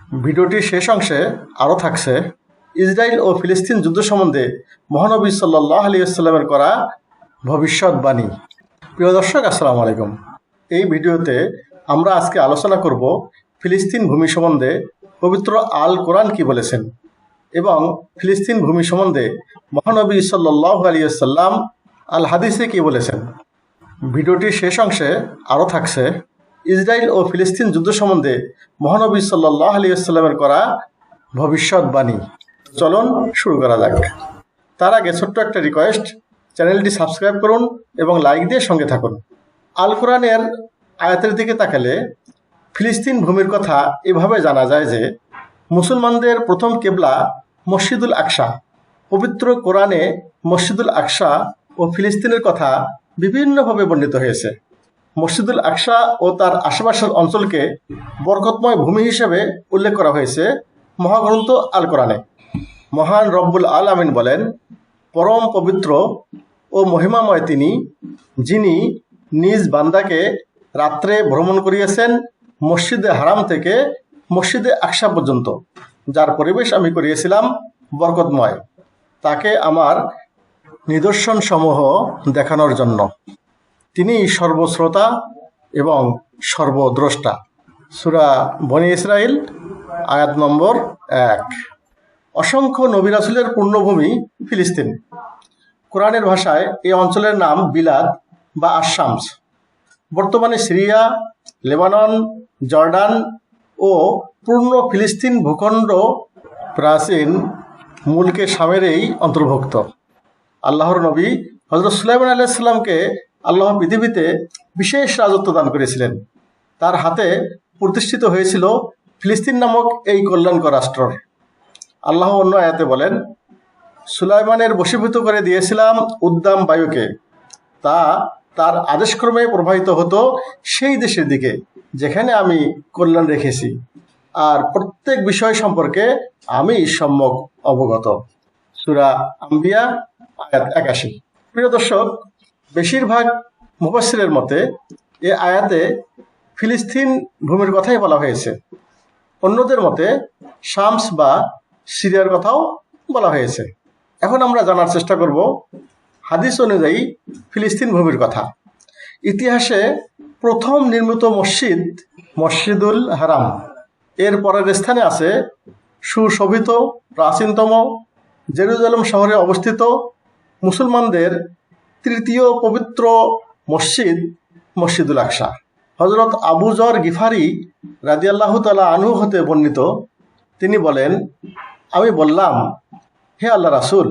ভিডিওটির শেষ অংশে আরও থাকছে ইসরায়েল ও ফিলিস্তিন যুদ্ধ সম্বন্ধে মহানবী সাল্লাল্লাহু আলাইহি ওয়াসাল্লামের করা ভবিষ্যৎবাণী। প্রিয় দর্শক, আসসালামু আলাইকুম। এই ভিডিওতে আমরা আজকে আলোচনা করব ফিলিস্তিন ভূমি সম্বন্ধে পবিত্র আল কোরআন কি বলেছেন এবং ফিলিস্তিন ভূমি সম্বন্ধে মহানবী সাল্লাল্লাহু আলাইহি ওয়াসাল্লাম আল হাদিসে কি বলেছেন। ভিডিওটির শেষ অংশে আরও থাকছে ইসরায়েল ও ফিলিস্তিন যুদ্ধ সম্বন্ধে মহানবী সাল্লাল্লাহু আলাইহি ওয়াসাল্লামের করা ভবিষ্যৎবাণী। চলুন শুরু করা যাক। তার আগে ছোট্ট একটা রিকোয়েস্ট, চ্যানেলটি সাবস্ক্রাইব করুন এবং লাইক দিয়ে সঙ্গে থাকুন। আল কোরআনের আয়াতের দিকে তাকালে ফিলিস্তিন ভূমির কথা এভাবে জানা যায় যে মুসলমানদের প্রথম কেবলা মসজিদুল আকসা। পবিত্র কোরআনে মসজিদুল আকসা ও ফিলিস্তিনের কথা বিভিন্নভাবে বর্ণিত হয়েছে। মসজিদুল আকসা ও তার আশেপাশের অঞ্চলকে বরকতময় ভূমি হিসেবে উল্লেখ করা হয়েছে মহাগ্রন্থ আল কোরআনে। মহান রব্বুল আলামিন বলেন, পরম পবিত্র ও মহিমাময় তিনি, যিনি নিজ বান্দাকে রাত্রে ভ্রমণ করিয়েছেন মসজিদে হারাম থেকে মসজিদে আকসা পর্যন্ত, যার পরিবেশ আমি করিয়েছিলাম বরকতময়, তাকে আমার নিদর্শনসমূহ দেখানোর জন্য। তিনি সর্বশ্রোতা এবং সর্বদ্রষ্টা। সূরা বনী ইসরাইল আয়াত নম্বর 1। অসংখ্য নবী রাসূলের পূর্ণভূমি ফিলিস্তিন। কোরআনের ভাষায় এই অঞ্চলের নাম বিলাদ বা আশ-শামস। বর্তমানে সিরিয়া, লেবানন, জর্ডান ও পূর্ণ ফিলিস্তিন ভূখণ্ড প্রাচীন মুলকে শামেরই অন্তর্ভুক্ত। আল্লাহর নবী হযরত সুলাইমান আলাইহিস সালামকে আল্লাহ পৃথিবীতে বিশেষ রাজত্ব দান করেছিলেন। তার হাতে প্রতিষ্ঠিত হয়েছিল ফিলিস্তিন নামক এই কল্যাণকর রাষ্ট্র। আল্লাহ অন্য আয়াতে বলেন, সুলাইমানের বশীভূত করে দিয়েছিলাম উদ্দাম বায়ুকে, তা তার আদেশক্রমে প্রবাহিত হতো সেই দেশের দিকে যেখানে আমি কল্যাণ রেখেছি, আর প্রত্যেক বিষয় সম্পর্কে আমি সম্যক অবগত। সূরা আম্বিয়া আয়াত 81। প্রিয় দর্শক, বেশিরভাগ মুফাসসিরের মতে এ আয়াতে ফিলিস্তিন ভূমির কথাই বলা হয়েছে। অন্যদের মতে শামস বা সিরিয়ার কথাও বলা হয়েছে। এখন আমরা জানার চেষ্টা করব হাদিস অনুযায়ী ফিলিস্তিন ভূমির কথা। ইতিহাসে প্রথম নির্মিত মসজিদ মসজিদুল হারাম। এর পরের স্থানে আছে সুশোভিত প্রাচীনতম জেরুজালেম শহরে অবস্থিত মুসলমানদের তৃতীয় পবিত্র মসজিদ মসজিদুল আকসা। হযরত আবু যর গিফারি রাদিয়াল্লাহু তাআলা আনহু হতে বর্ণিত, তিনি বলেন, আমি বললাম, হে আল্লাহ রাসূল,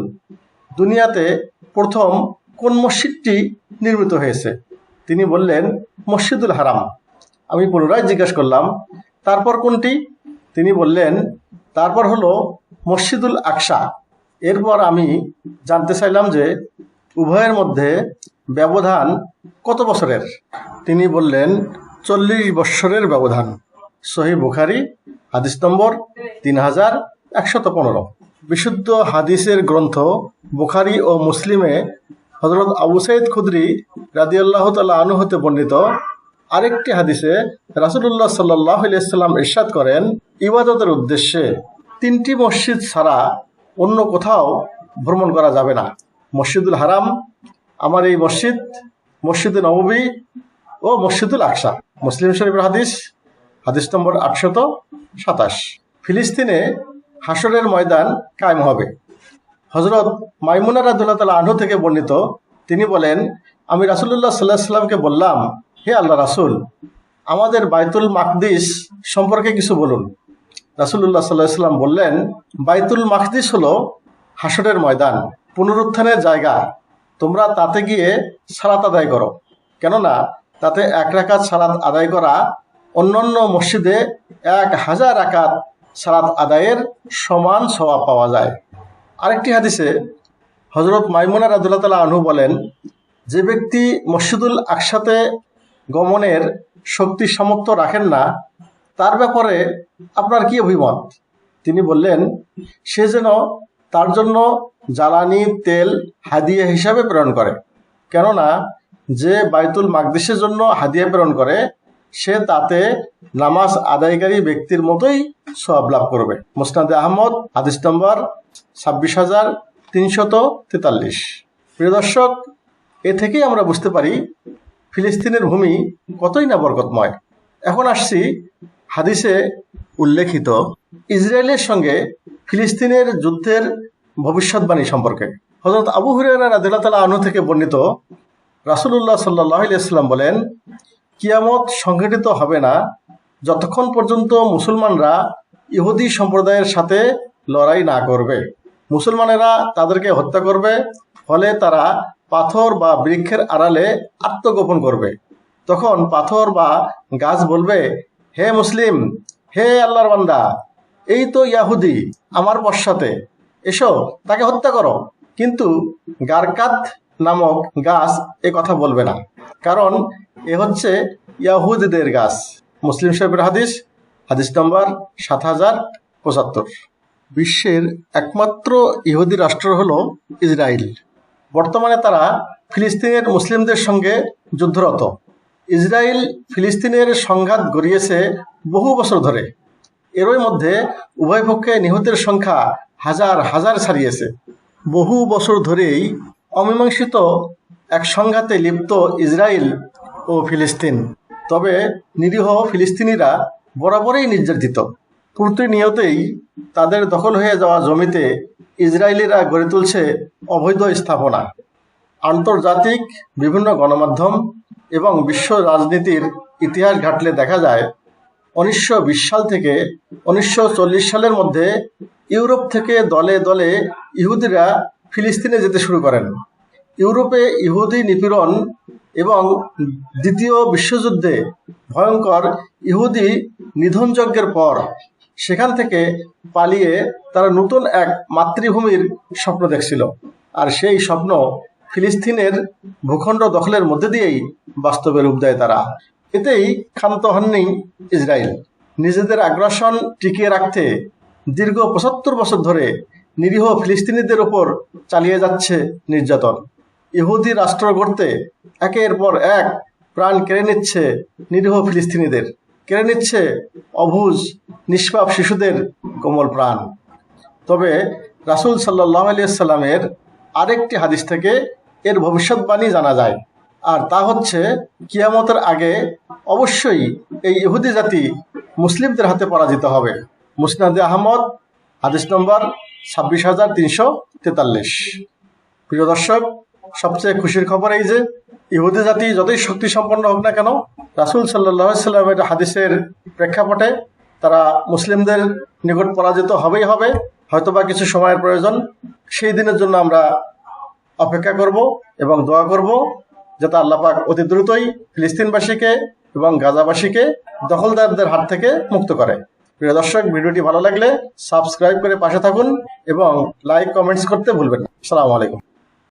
দুনিয়াতে প্রথম কোন মসজিদটি নির্মিত হয়েছে? তিনি বললেন, মসজিদুল হারাম। আমি পুনরায় জিজ্ঞাসা করলাম, তারপর কোনটি? তিনি বললেন, তারপর হলো মসজিদুল আকসা। এরপর আমি জানতে চাইলাম যে উভয়ের মধ্যে ব্যবধান কত বছরের? তিনি বললেন, 40 বৎসরের ব্যবধান। সহিহ বুখারী হাদিস নম্বর 3115। বিশুদ্ধ হাদিসের গ্রন্থ বুখারী ও মুসলিমে হযরত আবু সাঈদ খুদরি রাদিয়াল্লাহু তাআলা আনহু হতে বর্ণিত আরেকটি হাদিসে রাসূলুল্লাহ সাল্লাল্লাহু আলাইহি ওয়াসাল্লাম ইরশাদ করেন, ইবাদতের উদ্দেশ্যে 3টি মসজিদ ছাড়া অন্য কোথাও ভ্রমণ করা যাবে না। মসজিদুল হারাম, আমার এই মসজিদ, মসজিদে নববী ও মসজিদুল আকসা। মুসলিম শরীফের হাদিস, হাদিস নম্বর 827। ফিলিস্তিনে হাসরের ময়দান কায়েম হবে। হযরত মাইমুনা রাদিয়াল্লাহু তাআলা আনহা থেকে বর্ণিত, তিনি বলেন, আমি রাসূলুল্লাহ সাল্লাল্লাহু আলাইহি ওয়াসাল্লামকে বললাম, হে আল্লাহ রাসূল, আমাদের বাইতুল মাকদিস সম্পর্কে কিছু বলুন। রাসূলুল্লাহ সাল্লাল্লাহু আলাইহি ওয়াসাল্লাম বললেন, বাইতুল মাকদিস হলো হাসরের ময়দান, পুনরুত্থানের জায়গা। তোমরা তাতে গিয়ে সালাত আদায় করো, কেননা তাতে 1 রাকাত সালাত আদায় করা অন্যান্য মসজিদে 1000 রাকাত সালাত আদায়ের সমান সওয়াব পাওয়া যায়। আরেকটি হাদিসে হযরত মাইমুনা রাদিয়াল্লাহু তাআলা আনহু বলেন, যে ব্যক্তি মসজিদুল আকসাতে গমনের শক্তি সামর্থ্য রাখেন না, তার ব্যাপারে আপনার কি অভিমত? তিনি বললেন, সে যেন তার জন্য জ্বালানি তেল হাদিয়া হিসাবে প্রেরণ করে, কেননা যে বাইতুল মাকদিসের জন্য হাদিয়া প্রেরণ করে সে তাতে নামাজ আদায়কারী ব্যক্তির মতোই সওয়াব লাভ করবে। মুসনাদে আহমদ, হাদিস নম্বর 26,343। প্রিয় দর্শক, এ থেকেই আমরা বুঝতে পারি ফিলিস্তিনের ভূমি কতই না বরকতময়। এখন আসছি হাদিসে উল্লেখিত ইসরায়েলের সঙ্গে ফিলিস্তিনের যুদ্ধের ভবিষ্যৎবাণী সম্পর্কে। হযরত আবু হুরায়রা রাদিয়াল্লাহু তাআলা আনহু থেকে বর্ণিত, রাসূলুল্লাহ সাল্লাল্লাহু আলাইহি ওয়াসাল্লাম বলেন, কিয়ামত সংঘটিত হবে না যতক্ষণ পর্যন্ত মুসলমানরা ইহুদি সম্প্রদায়ের সাথে লড়াই না করবে। মুসলমানেরা তাদেরকে হত্যা করবে, ফলে তারা পাথর বা বৃক্ষের আড়ালে আত্মগোপন করবে। তখন পাথর বা গাছ বলবে, হে মুসলিম, হে আল্লাহর বান্দা, এই তো ইয়াহুদি আমার পশ্চাতে, এসো তাকে হত্যা করো। কিন্তু গারকাত নামক গাছ এ কথা বলবে না, কারণ এ হচ্ছে ইয়াহুদীদের গাছ। মুসলিম শরীফের হাদিস, হাদিস নম্বর 7075। বিশ্বের একমাত্র ইহুদি রাষ্ট্র হলো ইসরায়েল। বর্তমানে তারা ফিলিস্তিনের মুসলিমদের সঙ্গে যুদ্ধরত। ইসরায়েল ফিলিস্তিনের সংঘাত গড়িয়েছে বহু বছর ধরে। এরই মধ্যে উভয় পক্ষে নিহতের সংখ্যা হাজার হাজার ছাড়িয়েছে। বহু বছর ধরেই অমীমাংসিত এক সংঘাতে লিপ্ত ইসরায়েল ও ফিলিস্তিন। তবে নিরীহ ফিলিস্তিনিরা বরাবরই নির্যাতিত। প্রতিনিয়তই তাদের দখল হয়ে যাওয়া জমিতে ইসরায়েলিরা গড়ে তুলছে অবৈধ স্থাপনা। আন্তর্জাতিক বিভিন্ন গণমাধ্যম এবং বিশ্ব রাজনীতির ইতিহাস ঘাটলে দেখা যায় 1920 সাল থেকে 1940 সালের মধ্যে ইউরোপ থেকে দলে দলে ইহুদিরা ফিলিস্তিনে যেতে শুরু করেন। ইউরোপে ইহুদি নিপীড়ন এবং দ্বিতীয় বিশ্বযুদ্ধে ভয়ঙ্কর ইহুদি নিধনযজ্ঞের পর সেখান থেকে পালিয়ে তারা নতুন এক মাতৃভূমির স্বপ্ন দেখছিল। আর সেই স্বপ্ন ফিলিস্তিনের ভূখণ্ড দখলের মধ্যে দিয়েই বাস্তবে রূপ দেয় তারা। এতেই ক্ষান্ত হননি ইসরায়েল। নিজেদের আগ্রাসন টিকিয়ে রাখতে দীর্ঘ 75 বছর ধরে নিরীহ ফিলিস্তিনিদের ওপর চালিয়ে যাচ্ছে নির্যাতন। ইহুদি রাষ্ট্র গড়তে একের পর এক প্রাণ কেড়ে নিচ্ছে নিরীহ ফিলিস্তিনিদের, কেড়ে নিচ্ছে অবুঝ নিষ্পাপ শিশুদের কোমল প্রাণ। তবে রাসূল সাল্লাল্লাহু আলাইহি ওয়াসাল্লামের আরেকটি হাদিস থেকে এর ভবিষ্যৎবাণী জানা যায়, আর তা হচ্ছে কিয়ামতের আগে অবশ্যই এই ইহুদি জাতি মুসলিমদের হাতে পরাজিত হবে। মুসনাদে আহমদ, হাদিস নম্বর 26,343। প্রিয় দর্শক, সবচেয়ে খুশির খবর এই যে ইহুদি জাতি যতই শক্তি সম্পন্ন হোক না কেন, রাসূল সাল্লাল্লাহু আলাইহি ওয়াসাল্লামের হাদিসের প্রেক্ষাপটে তারা মুসলিমদের নিকট পরাজিত হবেই হবে। হয়তোবা কিছু সময়ের প্রয়োজন। সেই দিনের জন্য আমরা অপেক্ষা করব এবং দোয়া করব যাতে আল্লাহ পাক অতি দ্রুতই ফিলিস্তিনবাসীকে এবং গাজাবাসীকে দখলদারদের হাত থেকে মুক্ত করে। প্রিয় দর্শক, ভিডিওটি ভালো লাগলে সাবস্ক্রাইব করে পাশে থাকুন এবং লাইক কমেন্টস করতে ভুলবেন না। আসসালামু আলাইকুম।